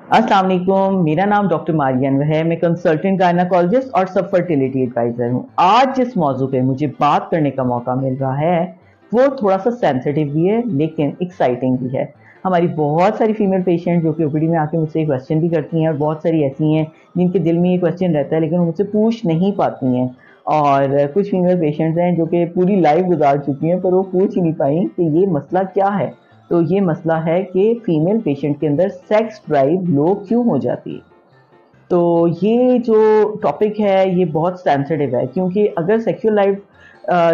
अस्सलाम वालेकुम, मेरा नाम डॉक्टर मारियन है। मैं कंसल्टेंट गायनाकोलॉजिस्ट और सब फर्टिलिटी एडवाइज़र हूँ। आज जिस मौजू पे मुझे बात करने का मौका मिल रहा है, वो थोड़ा-सा सेंसिटिव भी है, लेकिन एक्साइटिंग भी है। हमारी बहुत सारी फीमेल पेशेंट जो कि ओपीडी में आके मुझसे क्वेश्चन भी करती हैं, और बहुत सारी ऐसी हैं जिनके दिल में ये क्वेश्चन रहता है, लेकिन वो मुझसे पूछ नहीं पाती हैं। और कुछ फीमेल पेशेंट्स हैं जो कि पूरी लाइफ़ गुज़ार चुकी हैं, पर वो पूछ ही नहीं पाई कि ये मसला क्या है। तो ये मसला है कि फीमेल पेशेंट के अंदर सेक्स ड्राइव लो क्यों हो जाती है। तो ये जो टॉपिक है ये बहुत सेंसिटिव है, क्योंकि अगर सेक्सुअल लाइफ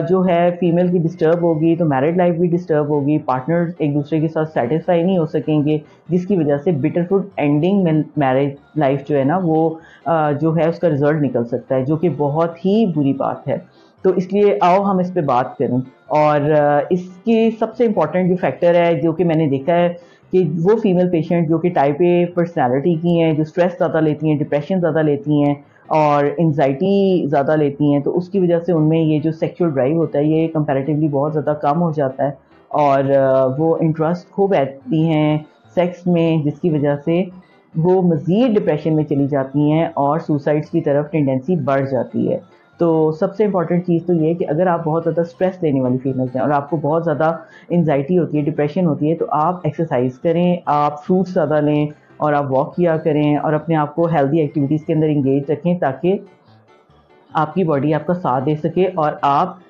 जो है फीमेल की डिस्टर्ब होगी तो मैरिड लाइफ भी डिस्टर्ब होगी, पार्टनर्स एक दूसरे के साथ सेटिस्फाई नहीं हो सकेंगे, जिसकी वजह से बिटरफुल एंडिंग में मैरिज लाइफ जो है ना वो जो है उसका रिजल्ट निकल सकता है, जो कि बहुत ही बुरी बात है। तो इसलिए आओ हम इस पे बात करें। और इसकी सबसे इम्पोर्टेंट जो फैक्टर है जो कि मैंने देखा है कि वो फीमेल पेशेंट जो कि टाइप ए पर्सनालिटी की हैं, जो स्ट्रेस ज़्यादा लेती हैं, डिप्रेशन ज़्यादा लेती हैं और एंजाइटी ज़्यादा लेती हैं, तो उसकी वजह से उनमें ये जो सेक्सुअल ड्राइव होता है ये कंपैरेटिवली बहुत ज़्यादा कम हो जाता है, और वो इंटरेस्ट खो बैठती हैं सेक्स में, जिसकी वजह से वो मज़ीद डिप्रेशन में चली जाती हैं और सुसाइड्स की तरफ टेंडेंसी बढ़ जाती है। तो सबसे इम्पॉर्टेंट चीज़ तो ये है कि अगर आप बहुत ज़्यादा स्ट्रेस लेने वाली फीमेल्स हैं और आपको बहुत ज़्यादा एंजाइटी होती है, डिप्रेशन होती है, तो आप एक्सरसाइज करें, आप फ्रूट्स ज़्यादा लें और आप वॉक किया करें और अपने आप को हेल्दी एक्टिविटीज़ के अंदर इंगेज रखें, ताकि आपकी बॉडी आपका साथ दे सके और आप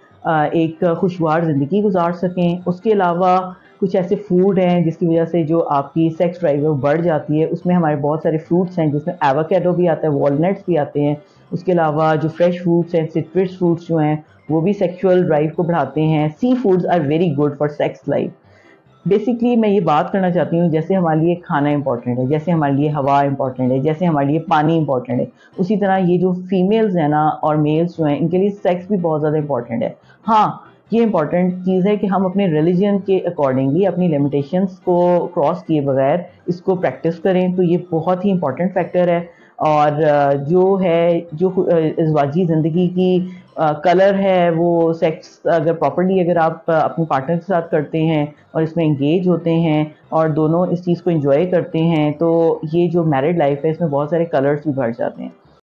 एक खुशगवार ज़िंदगी गुजार सकें। उसके अलावा कुछ ऐसे फूड हैं जिसकी वजह से जो आपकी सेक्स ड्राइव है वो बढ़ जाती है। उसमें हमारे बहुत सारे फ्रूट्स हैं, जिसमें एवोकेडो भी आता है, वॉलनट्स भी आते हैं। उसके अलावा जो फ्रेश फ्रूट्स हैं, सिट्रस फ्रूट्स जो हैं, वो भी सेक्सुअल ड्राइव को बढ़ाते हैं। Sea foods are very good for sex life. Basically मैं ये बात करना चाहती हूँ, जैसे हमारे लिए खाना इंपॉर्टेंट है, जैसे हमारे लिए हवा इंपॉर्टेंट है, जैसे हमारे लिए पानी इंपॉर्टेंट है, उसी तरह ये जो फीमेल्स हैं ना और मेल्स जो हैं, इनके लिए सेक्स भी बहुत ज़्यादा इंपॉर्टेंट है। हाँ, ये इंपॉर्टेंट चीज़ है कि हम अपने रिलीजन के अकॉर्डिंगली अपनी लिमिटेशंस को क्रॉस किए बगैर इसको प्रैक्टिस करें, तो ये बहुत ही इंपॉर्टेंट फैक्टर है। और जो है जो इज़्वाजी ज़िंदगी की कलर है, वो सेक्स अगर प्रॉपर्ली अगर आप अपने पार्टनर के साथ करते हैं और इसमें एंगेज होते हैं और दोनों इस चीज़ को एंजॉय करते हैं, तो ये जो मैरिड लाइफ है इसमें बहुत सारे कलर्स भी भर जाते हैं।